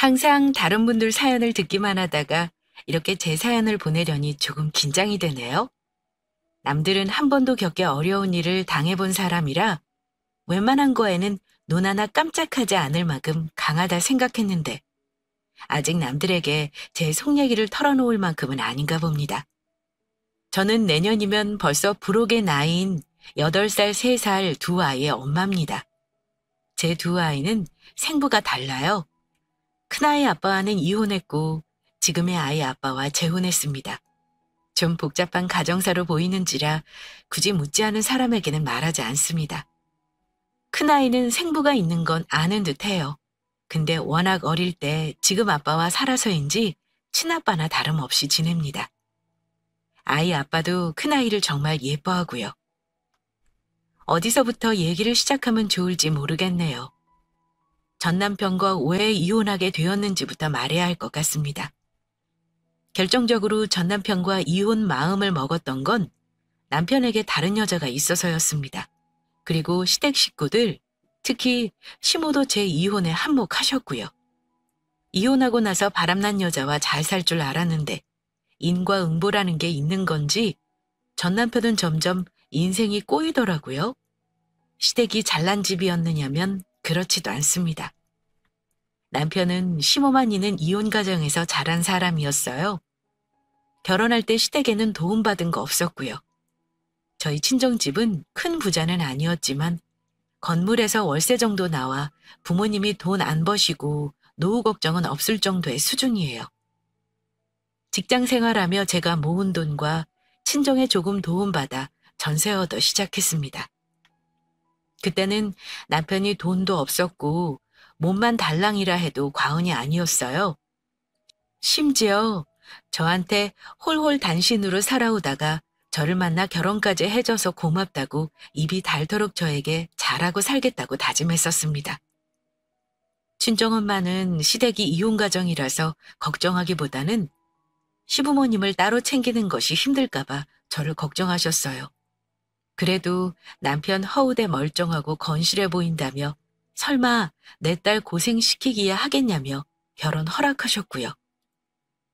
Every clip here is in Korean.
항상 다른 분들 사연을 듣기만 하다가 이렇게 제 사연을 보내려니 조금 긴장이 되네요. 남들은 한 번도 겪기 어려운 일을 당해본 사람이라 웬만한 거에는 눈 하나 깜짝하지 않을 만큼 강하다 생각했는데 아직 남들에게 제 속 얘기를 털어놓을 만큼은 아닌가 봅니다. 저는 내년이면 벌써 부록의 나이인 8살, 3살 두 아이의 엄마입니다. 제 두 아이는 생부가 달라요. 큰아이 아빠와는 이혼했고 지금의 아이 아빠와 재혼했습니다. 좀 복잡한 가정사로 보이는지라 굳이 묻지 않은 사람에게는 말하지 않습니다. 큰아이는 생부가 있는 건 아는 듯해요. 근데 워낙 어릴 때 지금 아빠와 살아서인지 친아빠나 다름없이 지냅니다. 아이 아빠도 큰아이를 정말 예뻐하고요. 어디서부터 얘기를 시작하면 좋을지 모르겠네요. 전 남편과 왜 이혼하게 되었는지부터 말해야 할 것 같습니다. 결정적으로 전 남편과 이혼 마음을 먹었던 건 남편에게 다른 여자가 있어서였습니다. 그리고 시댁 식구들, 특히 시모도 제 이혼에 한몫하셨고요. 이혼하고 나서 바람난 여자와 잘 살 줄 알았는데 인과응보라는 게 있는 건지 전 남편은 점점 인생이 꼬이더라고요. 시댁이 잘난 집이었느냐면 그렇지도 않습니다. 남편은 시모만 있는 이혼 가정에서 자란 사람이었어요. 결혼할 때 시댁에는 도움받은 거 없었고요. 저희 친정집은 큰 부자는 아니었지만 건물에서 월세 정도 나와 부모님이 돈 안 버시고 노후 걱정은 없을 정도의 수준이에요. 직장 생활하며 제가 모은 돈과 친정에 조금 도움받아 전세 얻어 시작했습니다. 그때는 남편이 돈도 없었고 몸만 달랑이라 해도 과언이 아니었어요. 심지어 저한테 홀홀 단신으로 살아오다가 저를 만나 결혼까지 해줘서 고맙다고 입이 닳도록 저에게 잘하고 살겠다고 다짐했었습니다. 친정엄마는 시댁이 이혼 가정이라서 걱정하기보다는 시부모님을 따로 챙기는 것이 힘들까봐 저를 걱정하셨어요. 그래도 남편 허우대 멀쩡하고 건실해 보인다며 설마 내 딸 고생시키기야 하겠냐며 결혼 허락하셨고요.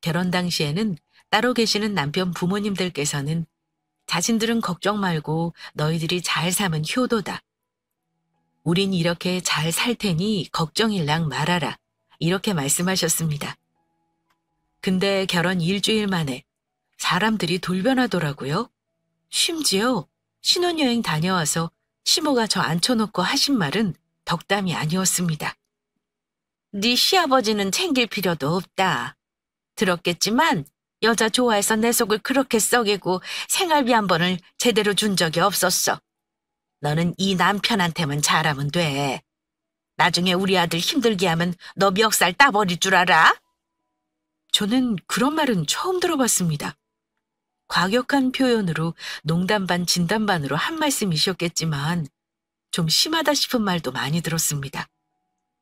결혼 당시에는 따로 계시는 남편 부모님들께서는 자신들은 걱정 말고 너희들이 잘 사면 효도다. 우린 이렇게 잘 살 테니 걱정일랑 말아라. 이렇게 말씀하셨습니다. 근데 결혼 일주일 만에 사람들이 돌변하더라고요. 심지어 신혼여행 다녀와서 시모가 저 앉혀놓고 하신 말은 덕담이 아니었습니다. 네 시아버지는 챙길 필요도 없다. 들었겠지만 여자 좋아해서 내 속을 그렇게 썩이고 생활비 한 번을 제대로 준 적이 없었어. 너는 이 남편한테만 잘하면 돼. 나중에 우리 아들 힘들게 하면 너 멱살 따버릴 줄 알아? 저는 그런 말은 처음 들어봤습니다. 과격한 표현으로 농담 반 진담 반으로 한 말씀이셨겠지만 좀 심하다 싶은 말도 많이 들었습니다.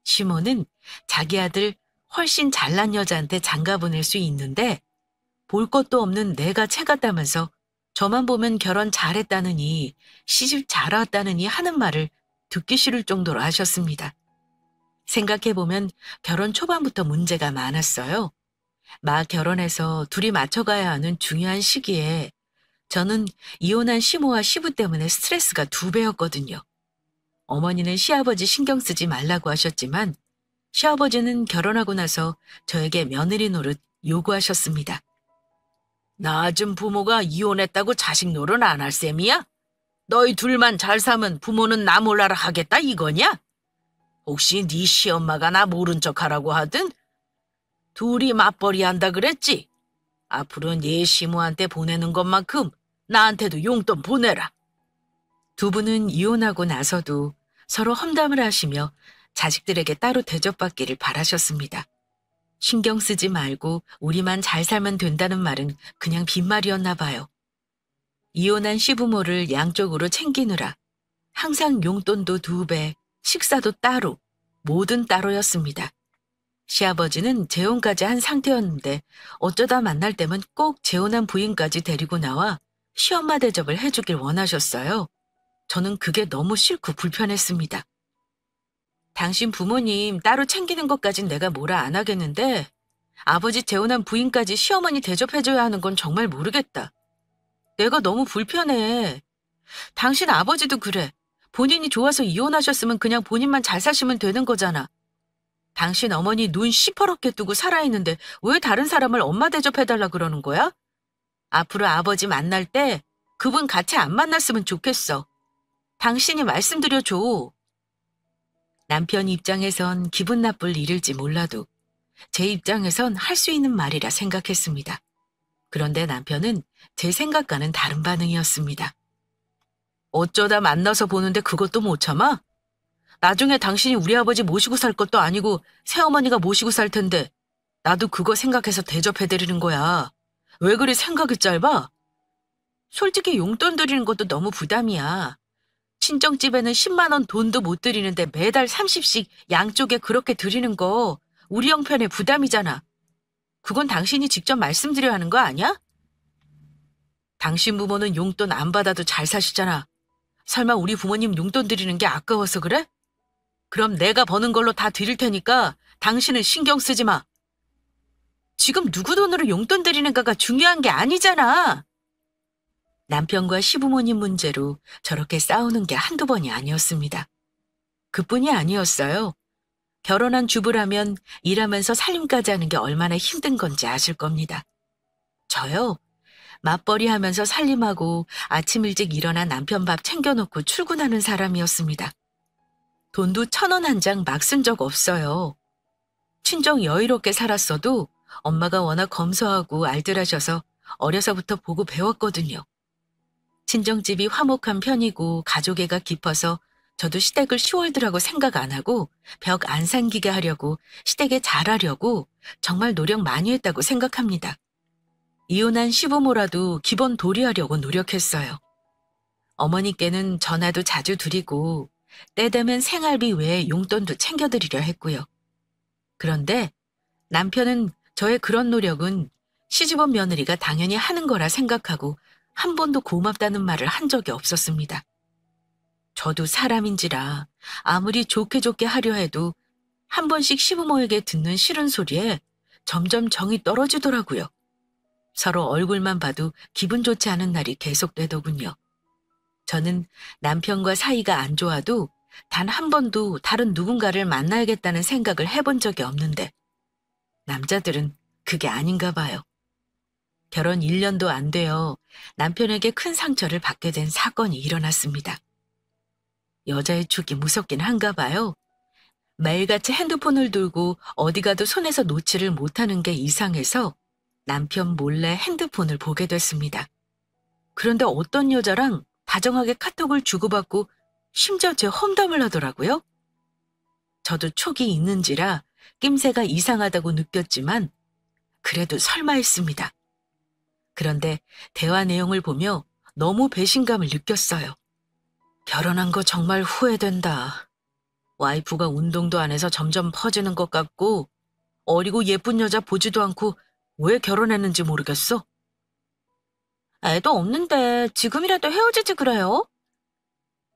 시모는 자기 아들 훨씬 잘난 여자한테 장가 보낼 수 있는데 볼 것도 없는 내가 채갔다면서 저만 보면 결혼 잘했다느니 시집 잘 왔다느니 하는 말을 듣기 싫을 정도로 하셨습니다. 생각해보면 결혼 초반부터 문제가 많았어요. 막 결혼해서 둘이 맞춰가야 하는 중요한 시기에 저는 이혼한 시모와 시부 때문에 스트레스가 2배였거든요. 어머니는 시아버지 신경 쓰지 말라고 하셨지만 시아버지는 결혼하고 나서 저에게 며느리 노릇 요구하셨습니다. 낳아준 부모가 이혼했다고 자식 노릇 안 할 셈이야? 너희 둘만 잘 사면 부모는 나 몰라라 하겠다 이거냐? 혹시 네 시엄마가 나 모른 척하라고 하든? 둘이 맞벌이 한다 그랬지? 앞으로 네 시모한테 보내는 것만큼 나한테도 용돈 보내라. 두 분은 이혼하고 나서도 서로 험담을 하시며 자식들에게 따로 대접받기를 바라셨습니다. 신경 쓰지 말고 우리만 잘 살면 된다는 말은 그냥 빈말이었나 봐요. 이혼한 시부모를 양쪽으로 챙기느라 항상 용돈도 2배, 식사도 따로, 뭐든 따로였습니다. 시아버지는 재혼까지 한 상태였는데 어쩌다 만날 때면 꼭 재혼한 부인까지 데리고 나와 시엄마 대접을 해주길 원하셨어요. 저는 그게 너무 싫고 불편했습니다. 당신 부모님 따로 챙기는 것까진 내가 뭐라 안 하겠는데 아버지 재혼한 부인까지 시어머니 대접해줘야 하는 건 정말 모르겠다. 내가 너무 불편해. 당신 아버지도 그래. 본인이 좋아서 이혼하셨으면 그냥 본인만 잘 사시면 되는 거잖아. 당신 어머니 눈 시퍼렇게 뜨고 살아있는데 왜 다른 사람을 엄마 대접해달라 그러는 거야? 앞으로 아버지 만날 때 그분 같이 안 만났으면 좋겠어. 당신이 말씀드려줘. 남편 입장에선 기분 나쁠 일일지 몰라도 제 입장에선 할 수 있는 말이라 생각했습니다. 그런데 남편은 제 생각과는 다른 반응이었습니다. 어쩌다 만나서 보는데 그것도 못 참아? 나중에 당신이 우리 아버지 모시고 살 것도 아니고 새어머니가 모시고 살 텐데 나도 그거 생각해서 대접해드리는 거야. 왜 그리 생각이 짧아? 솔직히 용돈 드리는 것도 너무 부담이야. 친정집에는 10만 원 돈도 못 드리는데 매달 30씩 양쪽에 그렇게 드리는 거 우리 형편에 부담이잖아. 그건 당신이 직접 말씀드려야 하는 거 아니야? 당신 부모는 용돈 안 받아도 잘 사시잖아. 설마 우리 부모님 용돈 드리는 게 아까워서 그래? 그럼 내가 버는 걸로 다 드릴 테니까 당신은 신경 쓰지 마. 지금 누구 돈으로 용돈 드리는가가 중요한 게 아니잖아. 남편과 시부모님 문제로 저렇게 싸우는 게 한두 번이 아니었습니다. 그뿐이 아니었어요. 결혼한 주부라면 일하면서 살림까지 하는 게 얼마나 힘든 건지 아실 겁니다. 저요? 맞벌이 하면서 살림하고 아침 일찍 일어나 남편 밥 챙겨놓고 출근하는 사람이었습니다. 돈도 1,000원 한 장 막 쓴 적 없어요. 친정 여유롭게 살았어도 엄마가 워낙 검소하고 알뜰하셔서 어려서부터 보고 배웠거든요. 친정집이 화목한 편이고 가족애가 깊어서 저도 시댁을 시월드라고 생각 안 하고 벽 안 삼기게 하려고 시댁에 잘하려고 정말 노력 많이 했다고 생각합니다. 이혼한 시부모라도 기본 도리하려고 노력했어요. 어머니께는 전화도 자주 드리고 때 되면 생활비 외에 용돈도 챙겨드리려 했고요. 그런데 남편은 저의 그런 노력은 시집온 며느리가 당연히 하는 거라 생각하고 한 번도 고맙다는 말을 한 적이 없었습니다. 저도 사람인지라 아무리 좋게 좋게 하려 해도 한 번씩 시부모에게 듣는 싫은 소리에 점점 정이 떨어지더라고요. 서로 얼굴만 봐도 기분 좋지 않은 날이 계속되더군요. 저는 남편과 사이가 안 좋아도 단 한 번도 다른 누군가를 만나야겠다는 생각을 해본 적이 없는데 남자들은 그게 아닌가 봐요. 결혼 1년도 안 되어 남편에게 큰 상처를 받게 된 사건이 일어났습니다. 여자의 축이 무섭긴 한가 봐요. 매일같이 핸드폰을 들고 어디 가도 손에서 놓지를 못하는 게 이상해서 남편 몰래 핸드폰을 보게 됐습니다. 그런데 어떤 여자랑 다정하게 카톡을 주고받고 심지어 제 험담을 하더라고요. 저도 촉이 있는지라 낌새가 이상하다고 느꼈지만 그래도 설마 했습니다. 그런데 대화 내용을 보며 너무 배신감을 느꼈어요. 결혼한 거 정말 후회된다. 와이프가 운동도 안 해서 점점 퍼지는 것 같고 어리고 예쁜 여자 보지도 않고 왜 결혼했는지 모르겠어. 애도 없는데 지금이라도 헤어지지 그래요?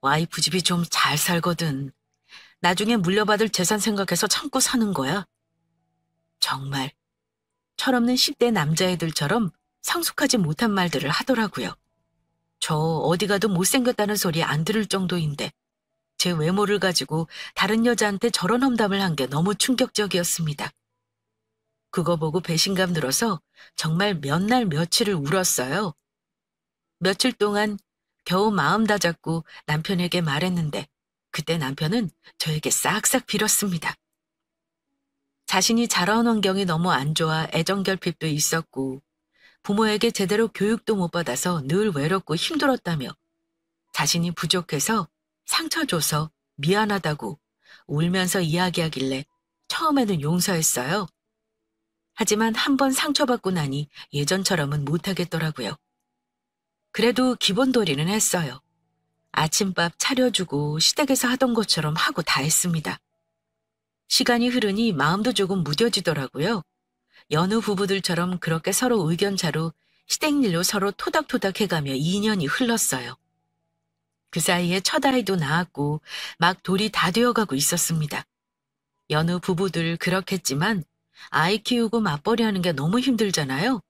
와이프 집이 좀 잘 살거든. 나중에 물려받을 재산 생각해서 참고 사는 거야. 정말 철없는 10대 남자애들처럼 성숙하지 못한 말들을 하더라고요. 저 어디 가도 못생겼다는 소리 안 들을 정도인데 제 외모를 가지고 다른 여자한테 저런 험담을 한 게 너무 충격적이었습니다. 그거 보고 배신감 들어서 정말 몇 날 며칠을 울었어요. 며칠 동안 겨우 마음 다잡고 남편에게 말했는데 그때 남편은 저에게 싹싹 빌었습니다. 자신이 자라온 환경이 너무 안 좋아 애정결핍도 있었고 부모에게 제대로 교육도 못 받아서 늘 외롭고 힘들었다며 자신이 부족해서 상처 줘서 미안하다고 울면서 이야기하길래 처음에는 용서했어요. 하지만 한 번 상처받고 나니 예전처럼은 못하겠더라고요. 그래도 기본 도리는 했어요. 아침밥 차려주고 시댁에서 하던 것처럼 하고 다 했습니다. 시간이 흐르니 마음도 조금 무뎌지더라고요. 여느 부부들처럼 그렇게 서로 의견차로 시댁 일로 서로 토닥토닥 해가며 2년이 흘렀어요. 그 사이에 첫 아이도 낳았고 막 돌이 다 되어가고 있었습니다. 여느 부부들 그렇겠지만 아이 키우고 맞벌이 하는 게 너무 힘들잖아요.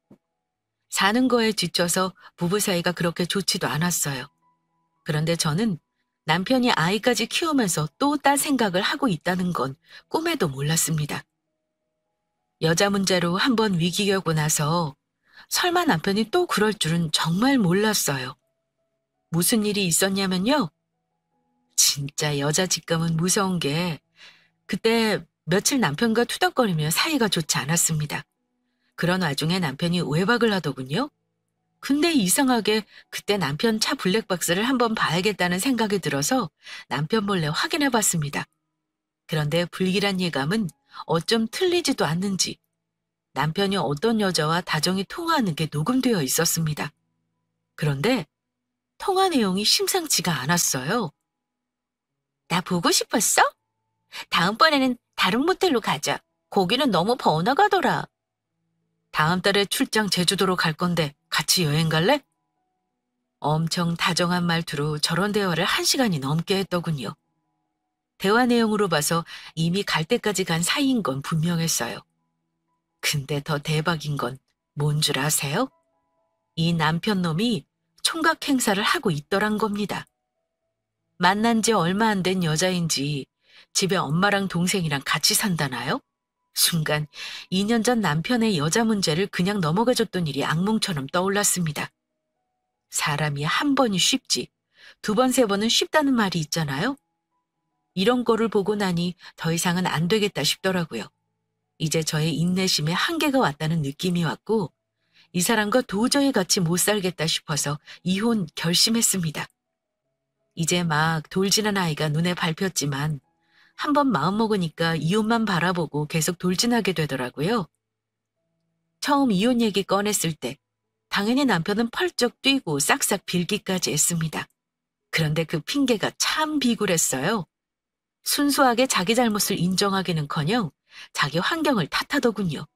사는 거에 지쳐서 부부 사이가 그렇게 좋지도 않았어요. 그런데 저는 남편이 아이까지 키우면서 또 딴 생각을 하고 있다는 건 꿈에도 몰랐습니다. 여자 문제로 한번 위기 겪고 나서 설마 남편이 또 그럴 줄은 정말 몰랐어요. 무슨 일이 있었냐면요. 진짜 여자 직감은 무서운 게 그때 며칠 남편과 투닥거리며 사이가 좋지 않았습니다. 그런 와중에 남편이 외박을 하더군요. 근데 이상하게 그때 남편 차 블랙박스를 한번 봐야겠다는 생각이 들어서 남편 몰래 확인해 봤습니다. 그런데 불길한 예감은 어쩜 틀리지도 않는지 남편이 어떤 여자와 다정히 통화하는 게 녹음되어 있었습니다. 그런데 통화 내용이 심상치가 않았어요. 나 보고 싶었어? 다음번에는 다른 모텔로 가자. 거기는 너무 번화가더라. 다음 달에 출장 제주도로 갈 건데 같이 여행 갈래? 엄청 다정한 말투로 저런 대화를 1시간이 넘게 했더군요. 대화 내용으로 봐서 이미 갈 때까지 간 사이인 건 분명했어요. 근데 더 대박인 건 뭔 줄 아세요? 이 남편 놈이 총각 행사를 하고 있더란 겁니다. 만난 지 얼마 안 된 여자인지 집에 엄마랑 동생이랑 같이 산다나요? 순간 2년 전 남편의 여자 문제를 그냥 넘어가줬던 일이 악몽처럼 떠올랐습니다. 사람이 한 번이 쉽지, 2번, 3번은 쉽다는 말이 있잖아요. 이런 거를 보고 나니 더 이상은 안 되겠다 싶더라고요. 이제 저의 인내심에 한계가 왔다는 느낌이 왔고, 이 사람과 도저히 같이 못 살겠다 싶어서 이혼 결심했습니다. 이제 막 돌진한 아이가 눈에 밟혔지만 한번 마음먹으니까 이혼만 바라보고 계속 돌진하게 되더라고요. 처음 이혼 얘기 꺼냈을 때 당연히 남편은 펄쩍 뛰고 싹싹 빌기까지 했습니다. 그런데 그 핑계가 참 비굴했어요. 순수하게 자기 잘못을 인정하기는커녕 자기 환경을 탓하더군요.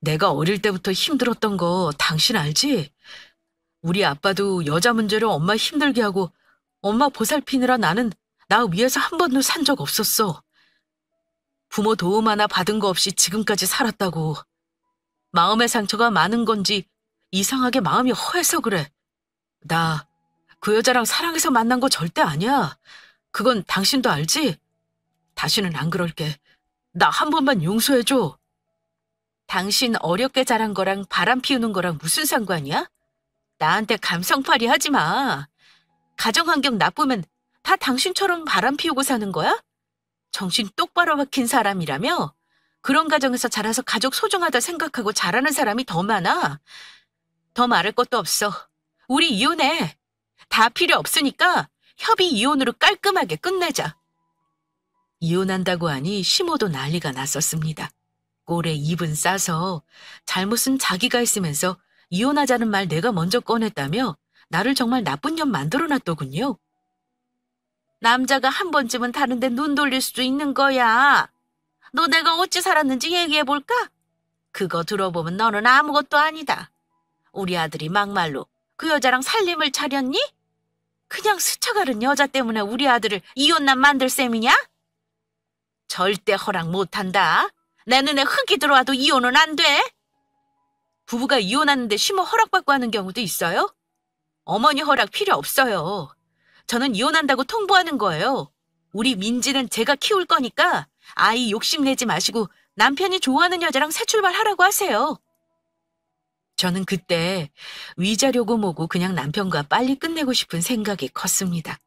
내가 어릴 때부터 힘들었던 거 당신 알지? 우리 아빠도 여자 문제로 엄마 힘들게 하고 엄마 보살피느라 나는 나 위해서 한 번도 산 적 없었어. 부모 도움 하나 받은 거 없이 지금까지 살았다고. 마음의 상처가 많은 건지 이상하게 마음이 허해서 그래. 나 그 여자랑 사랑해서 만난 거 절대 아니야. 그건 당신도 알지? 다시는 안 그럴게. 나 한 번만 용서해줘. 당신 어렵게 자란 거랑 바람 피우는 거랑 무슨 상관이야? 나한테 감성팔이 하지 마. 가정 환경 나쁘면 다 당신처럼 바람 피우고 사는 거야? 정신 똑바로 박힌 사람이라며? 그런 가정에서 자라서 가족 소중하다 생각하고 자라는 사람이 더 많아. 더 말할 것도 없어. 우리 이혼해. 다 필요 없으니까 협의 이혼으로 깔끔하게 끝내자. 이혼한다고 하니 심호도 난리가 났었습니다. 꼴에 입은 싸서 잘못은 자기가 했으면서 이혼하자는 말 내가 먼저 꺼냈다며 나를 정말 나쁜 년 만들어놨더군요. 남자가 한 번쯤은 다른데 눈 돌릴 수도 있는 거야. 너 내가 어찌 살았는지 얘기해볼까? 그거 들어보면 너는 아무것도 아니다. 우리 아들이 막말로 그 여자랑 살림을 차렸니? 그냥 스쳐가는 여자 때문에 우리 아들을 이혼남 만들 셈이냐? 절대 허락 못한다. 내 눈에 흙이 들어와도 이혼은 안 돼. 부부가 이혼하는데 심호 허락받고 하는 경우도 있어요? 어머니 허락 필요 없어요. 저는 이혼한다고 통보하는 거예요. 우리 민지는 제가 키울 거니까 아이 욕심내지 마시고 남편이 좋아하는 여자랑 새 출발하라고 하세요. 저는 그때 위자료고 뭐고 그냥 남편과 빨리 끝내고 싶은 생각이 컸습니다.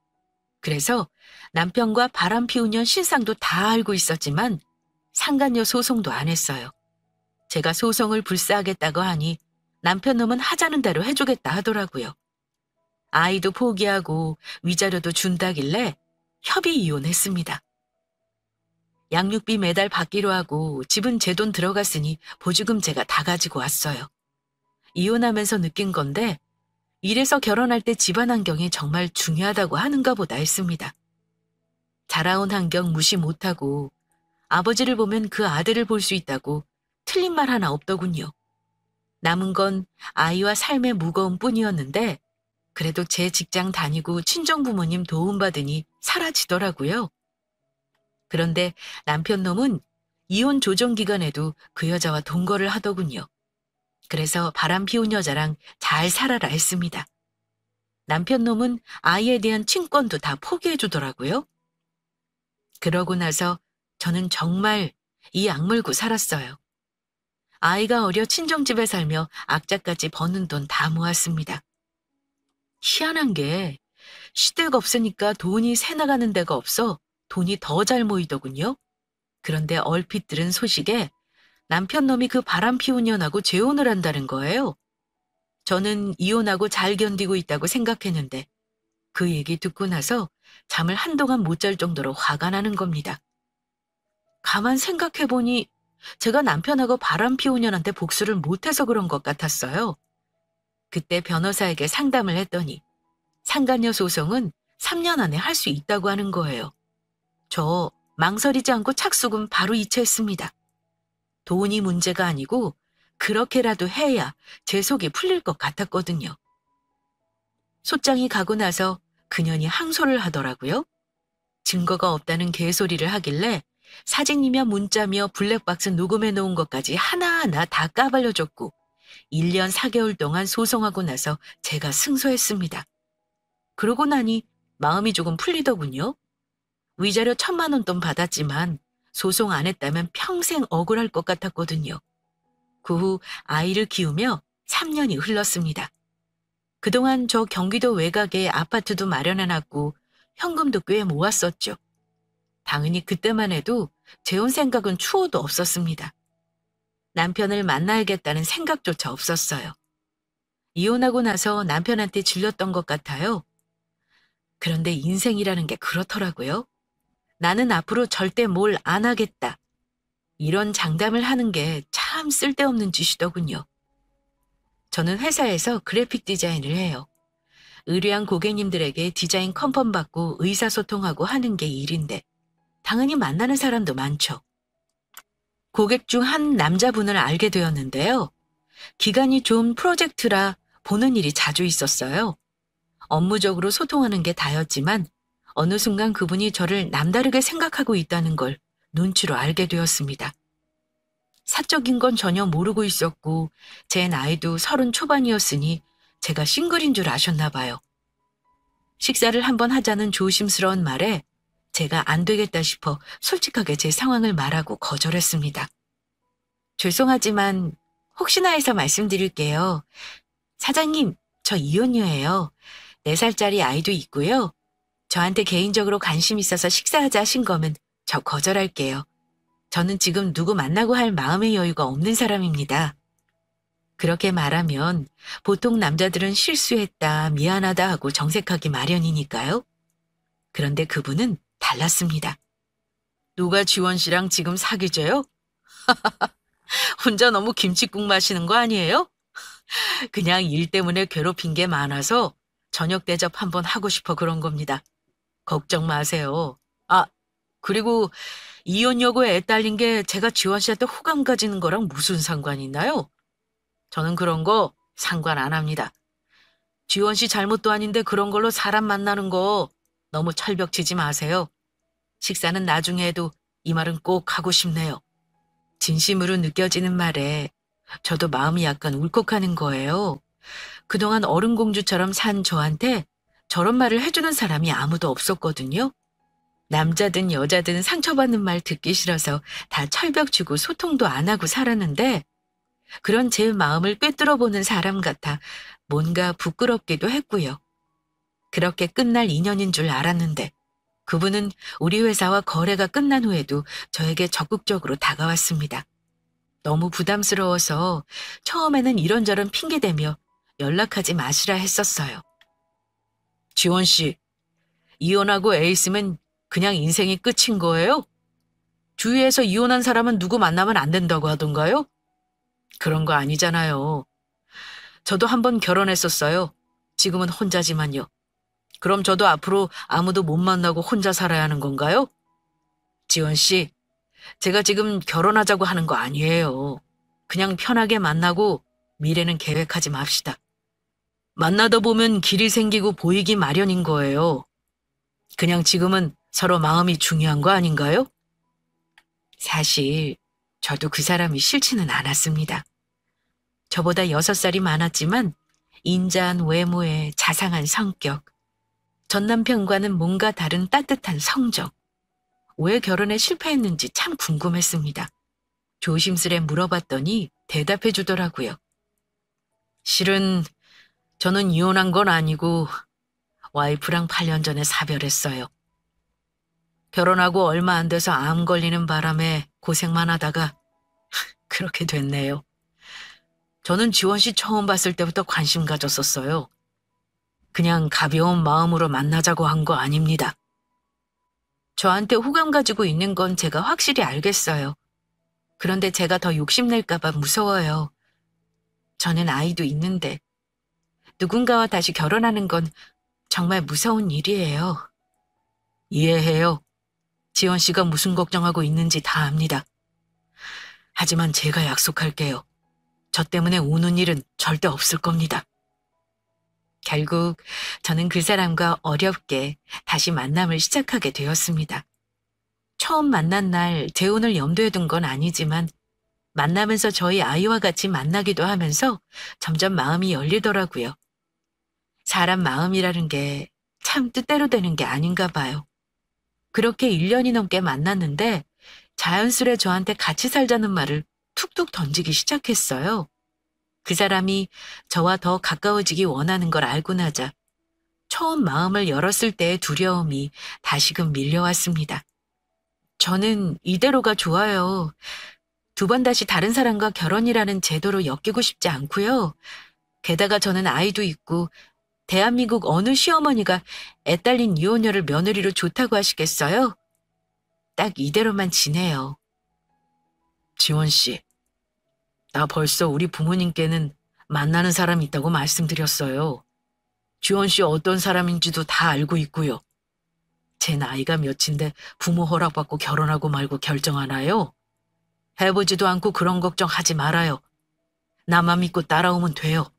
그래서 남편과 바람 피운 년 신상도 다 알고 있었지만 상간녀 소송도 안 했어요. 제가 소송을 불사하겠다고 하니 남편 놈은 하자는 대로 해주겠다 하더라고요. 아이도 포기하고 위자료도 준다길래 협의 이혼했습니다. 양육비 매달 받기로 하고 집은 제 돈 들어갔으니 보조금 제가 다 가지고 왔어요. 이혼하면서 느낀 건데 이래서 결혼할 때 집안 환경이 정말 중요하다고 하는가 보다 했습니다. 자라온 환경 무시 못하고 아버지를 보면 그 아들을 볼 수 있다고 틀린 말 하나 없더군요. 남은 건 아이와 삶의 무거움 뿐이었는데 그래도 제 직장 다니고 친정부모님 도움받으니 사라지더라고요. 그런데 남편 놈은 이혼 조정 기간에도 그 여자와 동거를 하더군요. 그래서 바람 피운 여자랑 잘 살아라 했습니다. 남편 놈은 아이에 대한 친권도 다 포기해 주더라고요. 그러고 나서 저는 정말 이 악물고 살았어요. 아이가 어려 친정집에 살며 악자까지 버는 돈 다 모았습니다. 희한한 게 시댁 없으니까 돈이 새 나가는 데가 없어 돈이 더 잘 모이더군요. 그런데 얼핏 들은 소식에 남편 놈이 그 바람 피운 년하고 재혼을 한다는 거예요. 저는 이혼하고 잘 견디고 있다고 생각했는데 그 얘기 듣고 나서 잠을 한동안 못 잘 정도로 화가 나는 겁니다. 가만 생각해보니 제가 남편하고 바람 피운 년한테 복수를 못해서 그런 것 같았어요. 그때 변호사에게 상담을 했더니 상간녀 소송은 3년 안에 할 수 있다고 하는 거예요. 저 망설이지 않고 착수금 바로 이체했습니다. 돈이 문제가 아니고 그렇게라도 해야 제 속이 풀릴 것 같았거든요. 소장이 가고 나서 그년이 항소를 하더라고요. 증거가 없다는 개소리를 하길래 사진이며 문자며 블랙박스 녹음해 놓은 것까지 하나하나 다 까발려줬고 1년 4개월 동안 소송하고 나서 제가 승소했습니다. 그러고 나니 마음이 조금 풀리더군요. 위자료 1,000만 원 돈 받았지만 소송 안 했다면 평생 억울할 것 같았거든요. 그 후 아이를 키우며 3년이 흘렀습니다. 그동안 저 경기도 외곽에 아파트도 마련해놨고 현금도 꽤 모았었죠. 당연히 그때만 해도 재혼 생각은 추호도 없었습니다. 남편을 만나야겠다는 생각조차 없었어요. 이혼하고 나서 남편한테 질렸던 것 같아요. 그런데 인생이라는 게 그렇더라고요. 나는 앞으로 절대 뭘 안 하겠다. 이런 장담을 하는 게 참 쓸데없는 짓이더군요. 저는 회사에서 그래픽 디자인을 해요. 의뢰한 고객님들에게 디자인 컨펌 받고 의사소통하고 하는 게 일인데 당연히 만나는 사람도 많죠. 고객 중 한 남자분을 알게 되었는데요. 기간이 좀 프로젝트라 보는 일이 자주 있었어요. 업무적으로 소통하는 게 다였지만 어느 순간 그분이 저를 남다르게 생각하고 있다는 걸 눈치로 알게 되었습니다. 사적인 건 전혀 모르고 있었고 제 나이도 30 초반이었으니 제가 싱글인 줄 아셨나 봐요. 식사를 한번 하자는 조심스러운 말에 제가 안 되겠다 싶어 솔직하게 제 상황을 말하고 거절했습니다. 죄송하지만 혹시나 해서 말씀드릴게요. 사장님, 저 이혼녀예요. 4살짜리 아이도 있고요. 저한테 개인적으로 관심 있어서 식사하자 하신 거면 저 거절할게요. 저는 지금 누구 만나고 할 마음의 여유가 없는 사람입니다. 그렇게 말하면 보통 남자들은 실수했다, 미안하다 하고 정색하기 마련이니까요. 그런데 그분은 달랐습니다. 누가 지원 씨랑 지금 사귀죠요? 혼자 너무 김칫국 마시는 거 아니에요? 그냥 일 때문에 괴롭힌 게 많아서 저녁 대접 한번 하고 싶어 그런 겁니다. 걱정 마세요. 아, 그리고 이혼여고 애 딸린 게 제가 지원 씨한테 호감 가지는 거랑 무슨 상관이 있나요? 저는 그런 거 상관 안 합니다. 지원 씨 잘못도 아닌데 그런 걸로 사람 만나는 거 너무 철벽치지 마세요. 식사는 나중에 해도 이 말은 꼭 하고 싶네요. 진심으로 느껴지는 말에 저도 마음이 약간 울컥하는 거예요. 그동안 어른공주처럼 산 저한테 저런 말을 해주는 사람이 아무도 없었거든요. 남자든 여자든 상처받는 말 듣기 싫어서 다 철벽치고 소통도 안 하고 살았는데 그런 제 마음을 꿰뚫어보는 사람 같아 뭔가 부끄럽기도 했고요. 그렇게 끝날 인연인 줄 알았는데 그분은 우리 회사와 거래가 끝난 후에도 저에게 적극적으로 다가왔습니다. 너무 부담스러워서 처음에는 이런저런 핑계대며 연락하지 마시라 했었어요. 지원 씨, 이혼하고 애 있으면 그냥 인생이 끝인 거예요? 주위에서 이혼한 사람은 누구 만나면 안 된다고 하던가요? 그런 거 아니잖아요. 저도 한번 결혼했었어요. 지금은 혼자지만요. 그럼 저도 앞으로 아무도 못 만나고 혼자 살아야 하는 건가요? 지원 씨, 제가 지금 결혼하자고 하는 거 아니에요. 그냥 편하게 만나고 미래는 계획하지 맙시다. 만나다 보면 길이 생기고 보이기 마련인 거예요. 그냥 지금은 서로 마음이 중요한 거 아닌가요? 사실 저도 그 사람이 싫지는 않았습니다. 저보다 6살이 많았지만 인자한 외모에 자상한 성격, 전 남편과는 뭔가 다른 따뜻한 성적, 왜 결혼에 실패했는지 참 궁금했습니다. 조심스레 물어봤더니 대답해 주더라고요. 실은 저는 이혼한 건 아니고 와이프랑 8년 전에 사별했어요. 결혼하고 얼마 안 돼서 암 걸리는 바람에 고생만 하다가 그렇게 됐네요. 저는 지원 씨 처음 봤을 때부터 관심 가졌었어요. 그냥 가벼운 마음으로 만나자고 한 거 아닙니다. 저한테 호감 가지고 있는 건 제가 확실히 알겠어요. 그런데 제가 더 욕심낼까 봐 무서워요. 저는 아이도 있는데 누군가와 다시 결혼하는 건 정말 무서운 일이에요. 이해해요. 지원 씨가 무슨 걱정하고 있는지 다 압니다. 하지만 제가 약속할게요. 저 때문에 우는 일은 절대 없을 겁니다. 결국 저는 그 사람과 어렵게 다시 만남을 시작하게 되었습니다. 처음 만난 날 재혼을 염두에 둔 건 아니지만 만나면서 저희 아이와 같이 만나기도 하면서 점점 마음이 열리더라고요. 사람 마음이라는 게 참 뜻대로 되는 게 아닌가 봐요. 그렇게 1년이 넘게 만났는데 자연스레 저한테 같이 살자는 말을 툭툭 던지기 시작했어요. 그 사람이 저와 더 가까워지기 원하는 걸 알고 나자 처음 마음을 열었을 때의 두려움이 다시금 밀려왔습니다. 저는 이대로가 좋아요. 2번 다시 다른 사람과 결혼이라는 제도로 엮이고 싶지 않고요. 게다가 저는 아이도 있고 대한민국 어느 시어머니가 애 딸린 이혼녀를 며느리로 좋다고 하시겠어요? 딱 이대로만 지내요. 지원 씨, 나 벌써 우리 부모님께는 만나는 사람이 있다고 말씀드렸어요. 지원 씨 어떤 사람인지도 다 알고 있고요. 제 나이가 몇인데 부모 허락받고 결혼하고 말고 결정하나요? 해보지도 않고 그런 걱정하지 말아요. 나만 믿고 따라오면 돼요.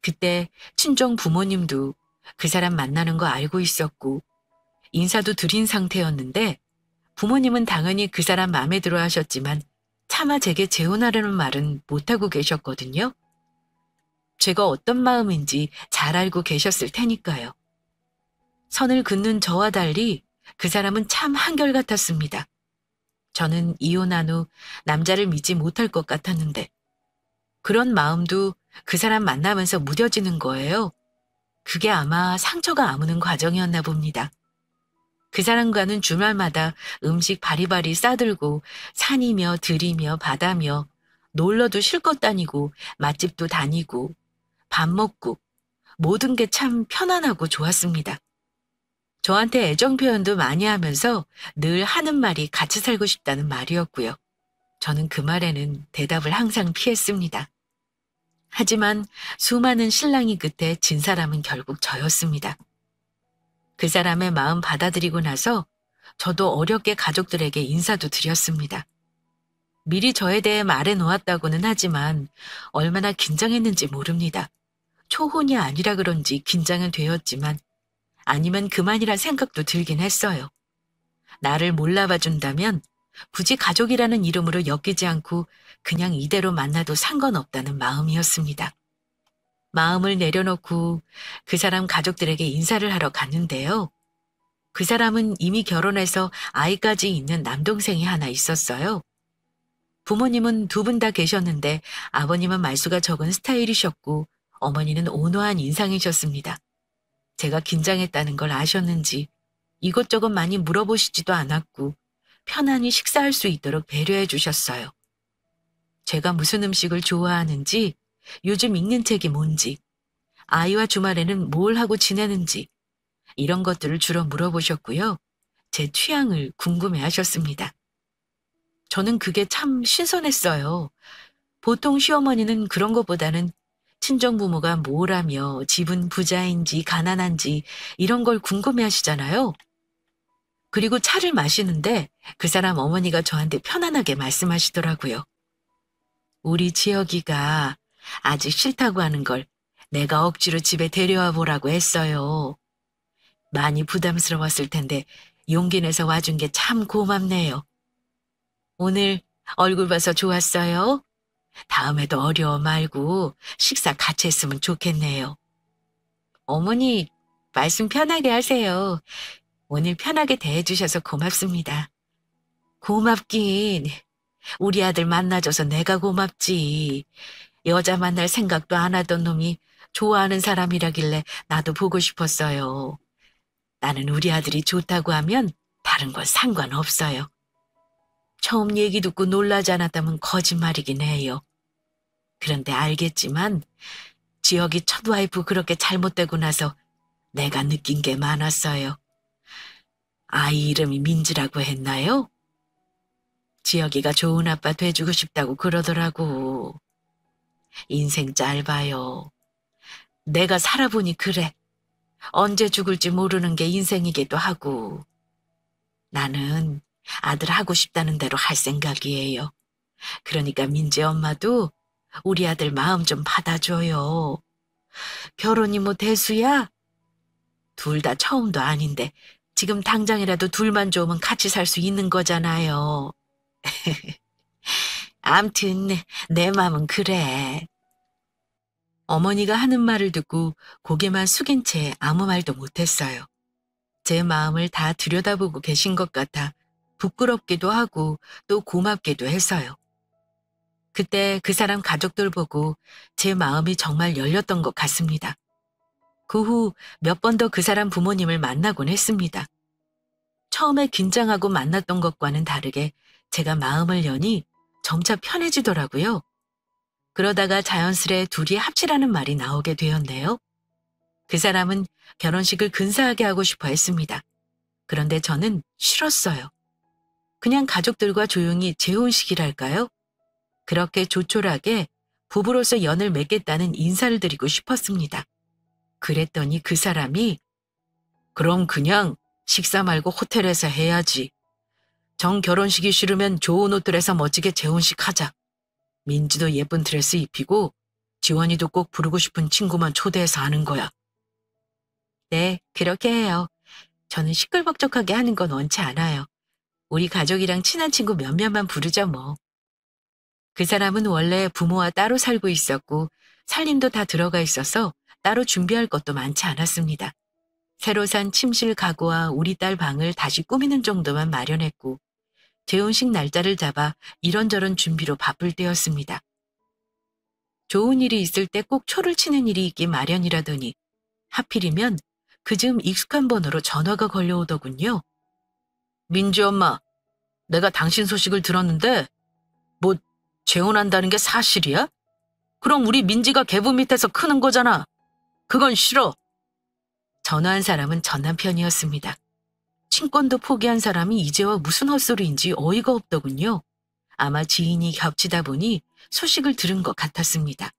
그때 친정 부모님도 그 사람 만나는 거 알고 있었고 인사도 드린 상태였는데 부모님은 당연히 그 사람 마음에 들어 하셨지만 차마 제게 재혼하려는 말은 못하고 계셨거든요. 제가 어떤 마음인지 잘 알고 계셨을 테니까요. 선을 긋는 저와 달리 그 사람은 참 한결같았습니다. 저는 이혼한 후 남자를 믿지 못할 것 같았는데 그런 마음도 그 사람 만나면서 무뎌지는 거예요. 그게 아마 상처가 아무는 과정이었나 봅니다. 그 사람과는 주말마다 음식 바리바리 싸들고 산이며 들이며 바다며 놀러도 실컷 다니고 맛집도 다니고 밥 먹고 모든 게 참 편안하고 좋았습니다. 저한테 애정 표현도 많이 하면서 늘 하는 말이 같이 살고 싶다는 말이었고요. 저는 그 말에는 대답을 항상 피했습니다. 하지만 수많은 실랑이 끝에 진 사람은 결국 저였습니다. 그 사람의 마음 받아들이고 나서 저도 어렵게 가족들에게 인사도 드렸습니다. 미리 저에 대해 말해 놓았다고는 하지만 얼마나 긴장했는지 모릅니다. 초혼이 아니라 그런지 긴장은 되었지만 아니면 그만이란 생각도 들긴 했어요. 나를 몰라봐 준다면 굳이 가족이라는 이름으로 엮이지 않고 그냥 이대로 만나도 상관없다는 마음이었습니다. 마음을 내려놓고 그 사람 가족들에게 인사를 하러 갔는데요. 그 사람은 이미 결혼해서 아이까지 있는 남동생이 하나 있었어요. 부모님은 2분 다 계셨는데 아버님은 말수가 적은 스타일이셨고 어머니는 온화한 인상이셨습니다. 제가 긴장했다는 걸 아셨는지 이것저것 많이 물어보시지도 않았고 편안히 식사할 수 있도록 배려해 주셨어요. 제가 무슨 음식을 좋아하는지, 요즘 읽는 책이 뭔지, 아이와 주말에는 뭘 하고 지내는지 이런 것들을 주로 물어보셨고요. 제 취향을 궁금해 하셨습니다. 저는 그게 참 신선했어요. 보통 시어머니는 그런 것보다는 친정부모가 뭘 하며 집은 부자인지 가난한지 이런 걸 궁금해 하시잖아요. 그리고 차를 마시는데 그 사람 어머니가 저한테 편안하게 말씀하시더라고요. 우리 지혁이가 아직 싫다고 하는 걸 내가 억지로 집에 데려와 보라고 했어요. 많이 부담스러웠을 텐데 용기 내서 와준 게 참 고맙네요. 오늘 얼굴 봐서 좋았어요. 다음에도 어려워 말고 식사 같이 했으면 좋겠네요. 어머니, 말씀 편하게 하세요. 오늘 편하게 대해주셔서 고맙습니다. 고맙긴. 우리 아들 만나줘서 내가 고맙지. 여자 만날 생각도 안 하던 놈이 좋아하는 사람이라길래 나도 보고 싶었어요. 나는 우리 아들이 좋다고 하면 다른 건 상관없어요. 처음 얘기 듣고 놀라지 않았다면 거짓말이긴 해요. 그런데 알겠지만 지혁이 첫 와이프 그렇게 잘못되고 나서 내가 느낀 게 많았어요. 아이 이름이 민지라고 했나요? 지혁이가 좋은 아빠 돼주고 싶다고 그러더라고. 인생 짧아요. 내가 살아보니 그래. 언제 죽을지 모르는 게 인생이기도 하고. 나는 아들 하고 싶다는 대로 할 생각이에요. 그러니까 민지 엄마도 우리 아들 마음 좀 받아줘요. 결혼이 뭐 대수야? 둘 다 처음도 아닌데 지금 당장이라도 둘만 좋으면 같이 살 수 있는 거잖아요. 암튼 내 마음은 그래. 어머니가 하는 말을 듣고 고개만 숙인 채 아무 말도 못했어요. 제 마음을 다 들여다보고 계신 것 같아 부끄럽기도 하고 또 고맙기도 해서요. 그때 그 사람 가족들 보고 제 마음이 정말 열렸던 것 같습니다. 그 후 몇 번 더 그 사람 부모님을 만나곤 했습니다. 처음에 긴장하고 만났던 것과는 다르게 제가 마음을 여니 점차 편해지더라고요. 그러다가 자연스레 둘이 합치라는 말이 나오게 되었네요. 그 사람은 결혼식을 근사하게 하고 싶어 했습니다. 그런데 저는 싫었어요. 그냥 가족들과 조용히 재혼식이랄까요? 그렇게 조촐하게 부부로서 연을 맺겠다는 인사를 드리고 싶었습니다. 그랬더니 그 사람이 그럼 그냥 식사 말고 호텔에서 해야지. 정 결혼식이 싫으면 좋은 호텔에서 멋지게 재혼식 하자. 민지도 예쁜 드레스 입히고 지원이도 꼭 부르고 싶은 친구만 초대해서 하는 거야. 네, 그렇게 해요. 저는 시끌벅적하게 하는 건 원치 않아요. 우리 가족이랑 친한 친구 몇몇만 부르죠 뭐. 그 사람은 원래 부모와 따로 살고 있었고 살림도 다 들어가 있어서 따로 준비할 것도 많지 않았습니다. 새로 산 침실 가구와 우리 딸 방을 다시 꾸미는 정도만 마련했고 재혼식 날짜를 잡아 이런저런 준비로 바쁠 때였습니다. 좋은 일이 있을 때 꼭 초를 치는 일이 있기 마련이라더니 하필이면 그즈음 익숙한 번호로 전화가 걸려오더군요. 민지 엄마, 내가 당신 소식을 들었는데 뭐 재혼한다는 게 사실이야? 그럼 우리 민지가 계부 밑에서 크는 거잖아. 그건 싫어. 전화한 사람은 전 남편이었습니다. 친권도 포기한 사람이 이제와 무슨 헛소리인지 어이가 없더군요. 아마 지인이 겹치다 보니 소식을 들은 것 같았습니다.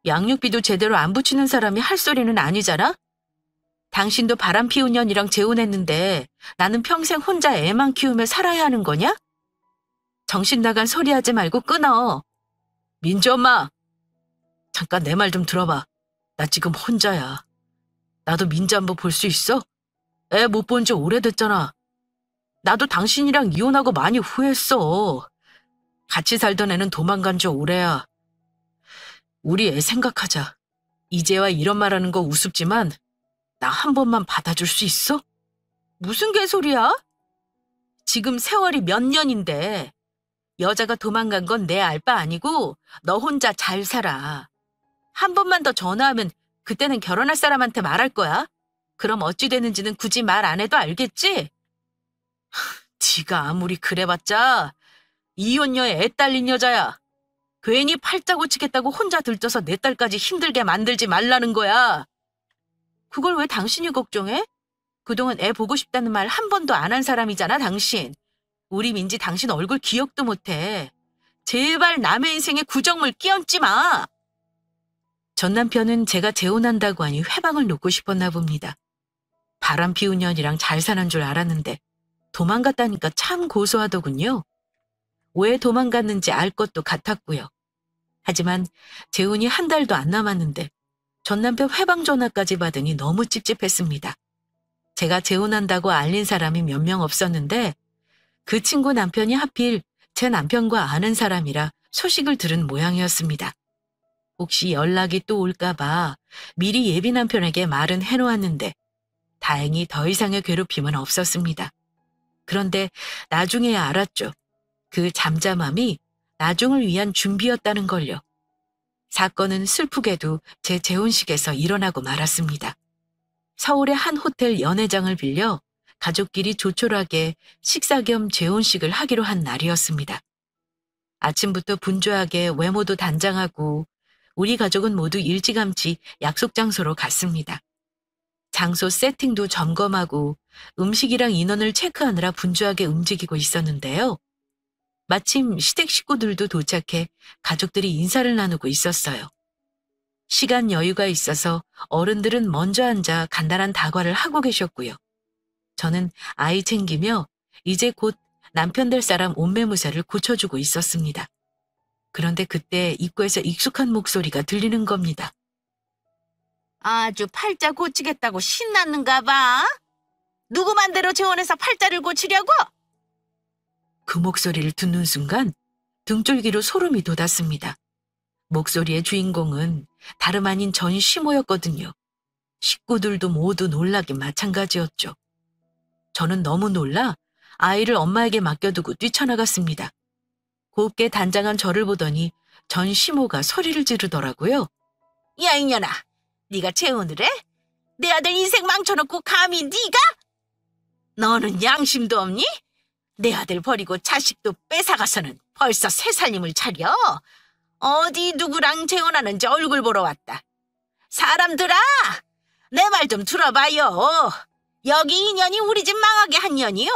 양육비도 제대로 안 붙이는 사람이 할 소리는 아니잖아? 당신도 바람 피운 년이랑 재혼했는데 나는 평생 혼자 애만 키우며 살아야 하는 거냐? 정신 나간 소리 하지 말고 끊어. 민지 엄마, 잠깐 내 말 좀 들어봐. 나 지금 혼자야. 나도 민지 한번 볼 수 있어? 애 못 본 지 오래됐잖아. 나도 당신이랑 이혼하고 많이 후회했어. 같이 살던 애는 도망간 지 오래야. 우리 애 생각하자. 이제와 이런 말하는 거 우습지만 나 한 번만 받아줄 수 있어? 무슨 개소리야? 지금 세월이 몇 년인데 여자가 도망간 건 내 알 바 아니고 너 혼자 잘 살아. 한 번만 더 전화하면 그때는 결혼할 사람한테 말할 거야. 그럼 어찌 되는지는 굳이 말 안 해도 알겠지? 네가 아무리 그래봤자 이혼녀에 애 딸린 여자야. 괜히 팔자 고치겠다고 혼자 들떠서 내 딸까지 힘들게 만들지 말라는 거야. 그걸 왜 당신이 걱정해? 그동안 애 보고 싶다는 말 한 번도 안 한 사람이잖아, 당신. 우리 민지 당신 얼굴 기억도 못해. 제발 남의 인생에 구정물 끼얹지 마. 전 남편은 제가 재혼한다고 하니 회방을 놓고 싶었나 봅니다. 바람 피운 년이랑 잘 사는 줄 알았는데 도망갔다니까 참 고소하더군요. 왜 도망갔는지 알 것도 같았고요. 하지만 재혼이 한 달도 안 남았는데 전 남편 회방 전화까지 받으니 너무 찝찝했습니다. 제가 재혼한다고 알린 사람이 몇 명 없었는데 그 친구 남편이 하필 제 남편과 아는 사람이라 소식을 들은 모양이었습니다. 혹시 연락이 또 올까 봐 미리 예비 남편에게 말은 해놓았는데 다행히 더 이상의 괴롭힘은 없었습니다. 그런데 나중에야 알았죠. 그 잠잠함이 나중을 위한 준비였다는 걸요. 사건은 슬프게도 제 재혼식에서 일어나고 말았습니다. 서울의 한 호텔 연회장을 빌려 가족끼리 조촐하게 식사 겸 재혼식을 하기로 한 날이었습니다. 아침부터 분주하게 외모도 단장하고 우리 가족은 모두 일찌감치 약속 장소로 갔습니다. 장소 세팅도 점검하고 음식이랑 인원을 체크하느라 분주하게 움직이고 있었는데요. 마침 시댁 식구들도 도착해 가족들이 인사를 나누고 있었어요. 시간 여유가 있어서 어른들은 먼저 앉아 간단한 다과를 하고 계셨고요. 저는 아이 챙기며 이제 곧 남편 될 사람 옷매무새를 고쳐주고 있었습니다. 그런데 그때 입구에서 익숙한 목소리가 들리는 겁니다. 아주 팔자 고치겠다고 신났는가 봐. 누구 맘대로 재혼해서 팔자를 고치려고? 그 목소리를 듣는 순간 등줄기로 소름이 돋았습니다. 목소리의 주인공은 다름 아닌 전 시모였거든요. 식구들도 모두 놀라긴 마찬가지였죠. 저는 너무 놀라 아이를 엄마에게 맡겨두고 뛰쳐나갔습니다. 곱게 단장한 저를 보더니 전 시모가 소리를 지르더라고요. 야 이년아, 네가 재혼을 해? 내 아들 인생 망쳐놓고 감히 네가? 너는 양심도 없니? 내 아들 버리고 자식도 뺏어가서는 벌써 새 살림을 차려. 어디 누구랑 재혼하는지 얼굴 보러 왔다. 사람들아, 내 말 좀 들어봐요. 여기 인연이 우리 집 망하게 한 년이요.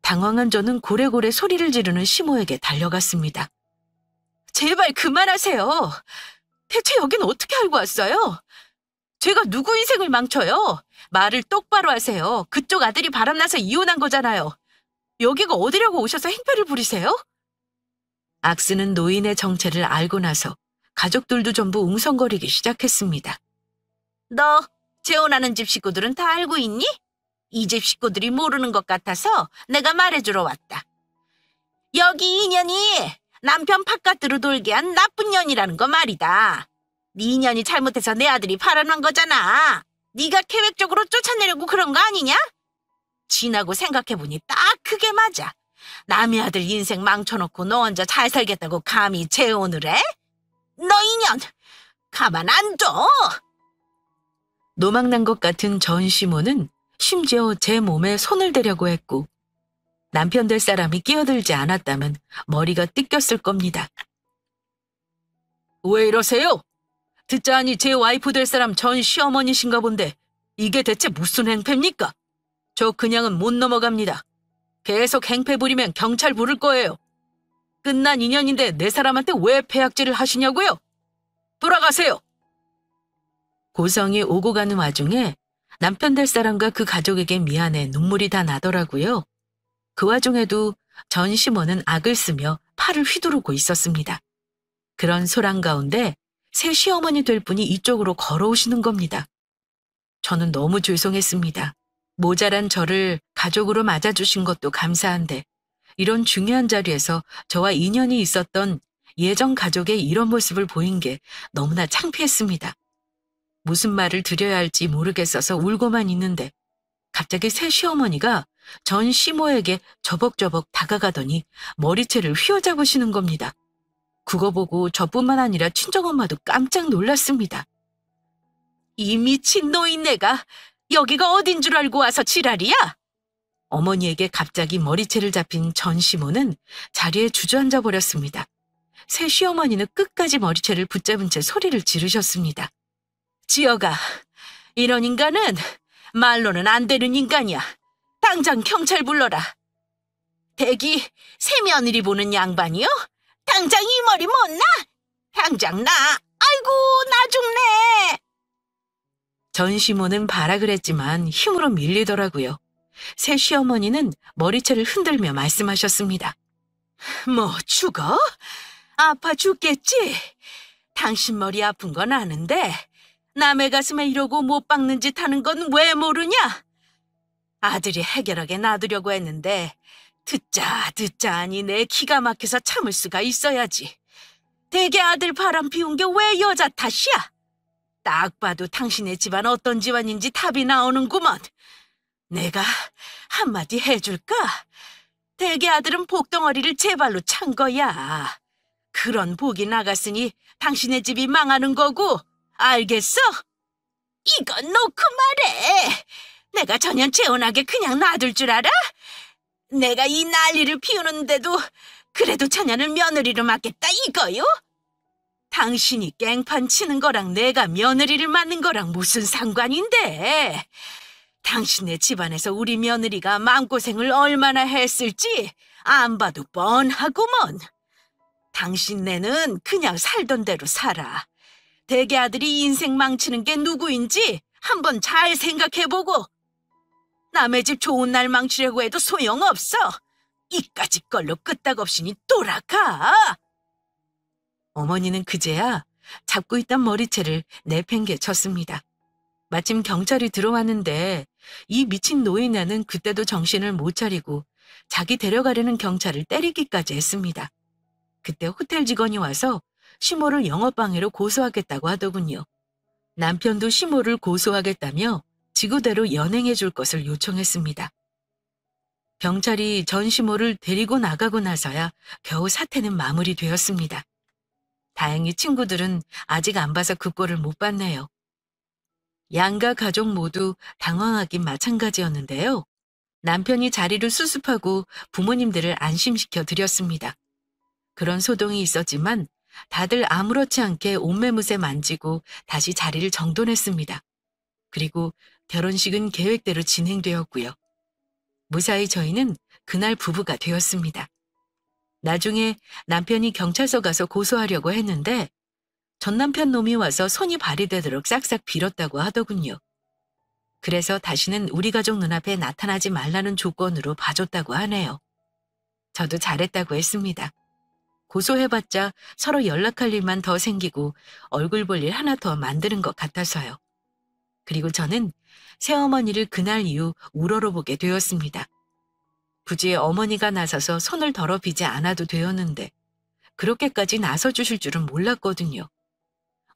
당황한 저는 고래고래 소리를 지르는 시모에게 달려갔습니다. 제발 그만하세요. 대체 여긴 어떻게 알고 왔어요? 제가 누구 인생을 망쳐요? 말을 똑바로 하세요. 그쪽 아들이 바람나서 이혼한 거잖아요. 여기가 어디라고 오셔서 행패를 부리세요? 악쓰는 노인의 정체를 알고 나서 가족들도 전부 웅성거리기 시작했습니다. 너 재혼하는 집 식구들은 다 알고 있니? 이 집 식구들이 모르는 것 같아서 내가 말해주러 왔다. 여기 인연이 남편 바깥으로 돌게 한 나쁜 년이라는 거 말이다. 네 인연이 잘못해서 내 아들이 발언한 거잖아. 네가 계획적으로 쫓아내려고 그런 거 아니냐? 지나고 생각해보니 딱 그게 맞아. 남의 아들 인생 망쳐놓고 너 혼자 잘 살겠다고 감히 재혼을 해? 너 인연 가만 안 둬. 노망난 것 같은 전 시모는 심지어 제 몸에 손을 대려고 했고 남편 될 사람이 끼어들지 않았다면 머리가 뜯겼을 겁니다. 왜 이러세요? 듣자하니 제 와이프 될 사람 전 시어머니신가 본데 이게 대체 무슨 행패입니까? 저 그냥은 못 넘어갑니다. 계속 행패 부리면 경찰 부를 거예요. 끝난 인연인데 내 사람한테 왜 폐악질을 하시냐고요? 돌아가세요. 고성이 오고 가는 와중에 남편 될 사람과 그 가족에게 미안해 눈물이 다 나더라고요. 그 와중에도 전 시모는 악을 쓰며 팔을 휘두르고 있었습니다. 그런 소란 가운데 새 시어머니 될 분이 이쪽으로 걸어오시는 겁니다. 저는 너무 죄송했습니다. 모자란 저를 가족으로 맞아주신 것도 감사한데 이런 중요한 자리에서 저와 인연이 있었던 예전 가족의 이런 모습을 보인 게 너무나 창피했습니다. 무슨 말을 드려야 할지 모르겠어서 울고만 있는데 갑자기 새 시어머니가 전 시모에게 저벅저벅 다가가더니 머리채를 휘어잡으시는 겁니다. 그거 보고 저뿐만 아니라 친정엄마도 깜짝 놀랐습니다. 이 미친 노인네가 여기가 어딘 줄 알고 와서 지랄이야? 어머니에게 갑자기 머리채를 잡힌 전 시모는 자리에 주저앉아 버렸습니다. 새 시어머니는 끝까지 머리채를 붙잡은 채 소리를 지르셨습니다. 지어가, 이런 인간은 말로는 안 되는 인간이야. 당장 경찰 불러라. 대기 새 며느리 보는 양반이요? 당장 이 머리 못 나? 당장 나. 아이고 나 죽네. 전 시모는 발악을 했지만 힘으로 밀리더라고요. 새 시어머니는 머리채를 흔들며 말씀하셨습니다. 뭐 죽어? 아파 죽겠지? 당신 머리 아픈 건 아는데 남의 가슴에 이러고 못 박는 짓 하는 건 왜 모르냐? 아들이 해결하게 놔두려고 했는데 듣자 하니 내 기가 막혀서 참을 수가 있어야지. 대개 아들 바람 피운 게 왜 여자 탓이야? 딱 봐도 당신의 집안 어떤 집안인지 답이 나오는구먼. 내가 한마디 해줄까? 대개 아들은 복덩어리를 제 발로 찬 거야. 그런 복이 나갔으니 당신의 집이 망하는 거고, 알겠어? 이건 놓고 말해. 내가 전혀 재혼하게 그냥 놔둘 줄 알아? 내가 이 난리를 피우는데도 그래도 처녀를 며느리로 맡겠다 이거요? 당신이 깽판 치는 거랑 내가 며느리를 맡는 거랑 무슨 상관인데? 당신네 집안에서 우리 며느리가 마음고생을 얼마나 했을지 안 봐도 뻔하구먼. 당신네는 그냥 살던 대로 살아. 대개 아들이 인생 망치는 게 누구인지 한번 잘 생각해보고, 남의 집 좋은 날 망치려고 해도 소용없어. 이까짓 걸로 끄떡없이니 돌아가. 어머니는 그제야 잡고 있던 머리채를 내팽개 쳤습니다. 마침 경찰이 들어왔는데 이 미친 노인네는 그때도 정신을 못 차리고 자기 데려가려는 경찰을 때리기까지 했습니다. 그때 호텔 직원이 와서 시모를 영업방해로 고소하겠다고 하더군요. 남편도 시모를 고소하겠다며 지구대로 연행해 줄 것을 요청했습니다. 경찰이 전 시모를 데리고 나가고 나서야 겨우 사태는 마무리되었습니다. 다행히 친구들은 아직 안 봐서 그 꼴을 못 봤네요. 양가 가족 모두 당황하긴 마찬가지였는데요. 남편이 자리를 수습하고 부모님들을 안심시켜 드렸습니다. 그런 소동이 있었지만 다들 아무렇지 않게 옷매무새 만지고 다시 자리를 정돈했습니다. 그리고 결혼식은 계획대로 진행되었고요. 무사히 저희는 그날 부부가 되었습니다. 나중에 남편이 경찰서 가서 고소하려고 했는데 전 남편 놈이 와서 손이 발이 되도록 싹싹 빌었다고 하더군요. 그래서 다시는 우리 가족 눈앞에 나타나지 말라는 조건으로 봐줬다고 하네요. 저도 잘했다고 했습니다. 고소해봤자 서로 연락할 일만 더 생기고 얼굴 볼 일 하나 더 만드는 것 같아서요. 그리고 저는 새어머니를 그날 이후 우러러보게 되었습니다. 굳이 어머니가 나서서 손을 더럽히지 않아도 되었는데 그렇게까지 나서주실 줄은 몰랐거든요.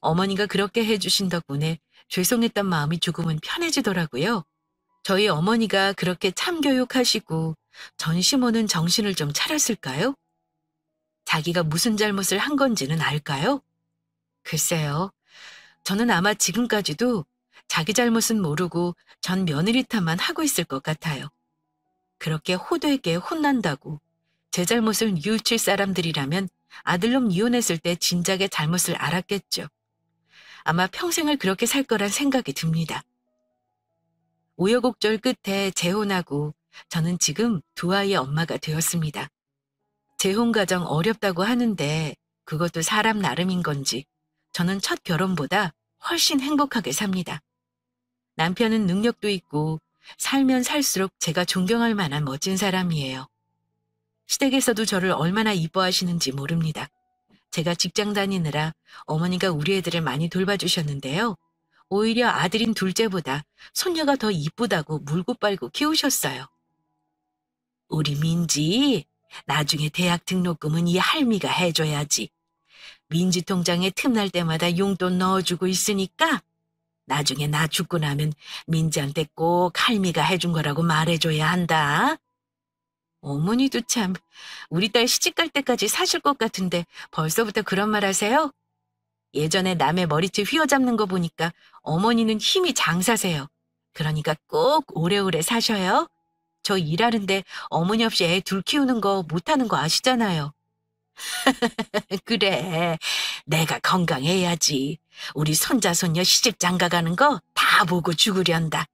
어머니가 그렇게 해주신 덕분에 죄송했던 마음이 조금은 편해지더라고요. 저희 어머니가 그렇게 참교육하시고 전 시모는 정신을 좀 차렸을까요? 자기가 무슨 잘못을 한 건지는 알까요? 글쎄요. 저는 아마 지금까지도 자기 잘못은 모르고 전 며느리 탓만 하고 있을 것 같아요. 그렇게 호되게 혼난다고 제 잘못을 뉘우칠 사람들이라면 아들놈 이혼했을 때 진작에 잘못을 알았겠죠. 아마 평생을 그렇게 살 거란 생각이 듭니다. 우여곡절 끝에 재혼하고 저는 지금 두 아이의 엄마가 되었습니다. 재혼 과정 어렵다고 하는데 그것도 사람 나름인 건지 저는 첫 결혼보다 훨씬 행복하게 삽니다. 남편은 능력도 있고 살면 살수록 제가 존경할 만한 멋진 사람이에요. 시댁에서도 저를 얼마나 이뻐하시는지 모릅니다. 제가 직장 다니느라 어머니가 우리 애들을 많이 돌봐주셨는데요. 오히려 아들인 둘째보다 손녀가 더 이쁘다고 물고 빨고 키우셨어요. 우리 민지, 나중에 대학 등록금은 이 할미가 해줘야지. 민지 통장에 틈날 때마다 용돈 넣어주고 있으니까 나중에 나 죽고 나면 민지한테 꼭 할미가 해준 거라고 말해줘야 한다. 어머니도 참, 우리 딸 시집갈 때까지 사실 것 같은데 벌써부터 그런 말 하세요? 예전에 남의 머리채 휘어잡는 거 보니까 어머니는 힘이 장사세요. 그러니까 꼭 오래오래 사셔요. 저 일하는데 어머니 없이 애 둘 키우는 거 못하는 거 아시잖아요. 그래, 내가 건강해야지. 우리 손자 손녀 시집 장가 가는 거 다 보고 죽으련다.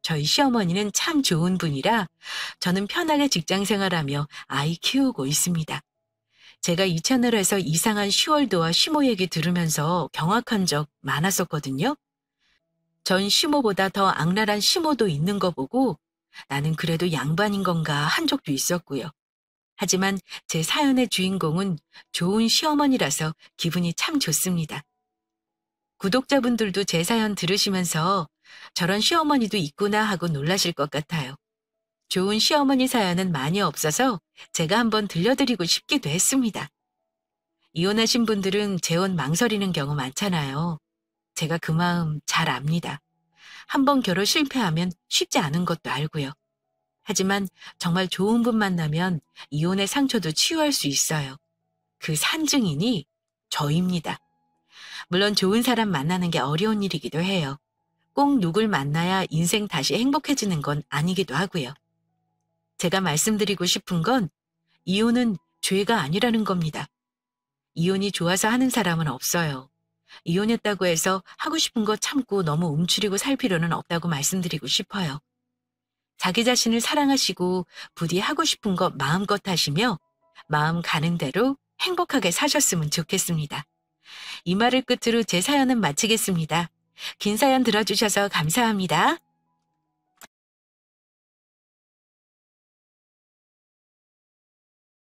저희 시어머니는 참 좋은 분이라 저는 편하게 직장 생활하며 아이 키우고 있습니다. 제가 이 채널에서 이상한 시월도와 시모 얘기 들으면서 경악한 적 많았었거든요. 전 시모보다 더 악랄한 시모도 있는 거 보고 나는 그래도 양반인 건가 한 적도 있었고요. 하지만 제 사연의 주인공은 좋은 시어머니라서 기분이 참 좋습니다. 구독자분들도 제 사연 들으시면서 저런 시어머니도 있구나 하고 놀라실 것 같아요. 좋은 시어머니 사연은 많이 없어서 제가 한번 들려드리고 싶기도 했습니다. 이혼하신 분들은 재혼 망설이는 경우 많잖아요. 제가 그 마음 잘 압니다. 한번 결혼 실패하면 쉽지 않은 것도 알고요. 하지만 정말 좋은 분 만나면 이혼의 상처도 치유할 수 있어요. 그 산증인이 저입니다. 물론 좋은 사람 만나는 게 어려운 일이기도 해요. 꼭 누굴 만나야 인생 다시 행복해지는 건 아니기도 하고요. 제가 말씀드리고 싶은 건 이혼은 죄가 아니라는 겁니다. 이혼이 좋아서 하는 사람은 없어요. 이혼했다고 해서 하고 싶은 거 참고 너무 움츠리고 살 필요는 없다고 말씀드리고 싶어요. 자기 자신을 사랑하시고 부디 하고 싶은 거 마음껏 하시며 마음 가는 대로 행복하게 사셨으면 좋겠습니다. 이 말을 끝으로 제 사연은 마치겠습니다. 긴 사연 들어주셔서 감사합니다.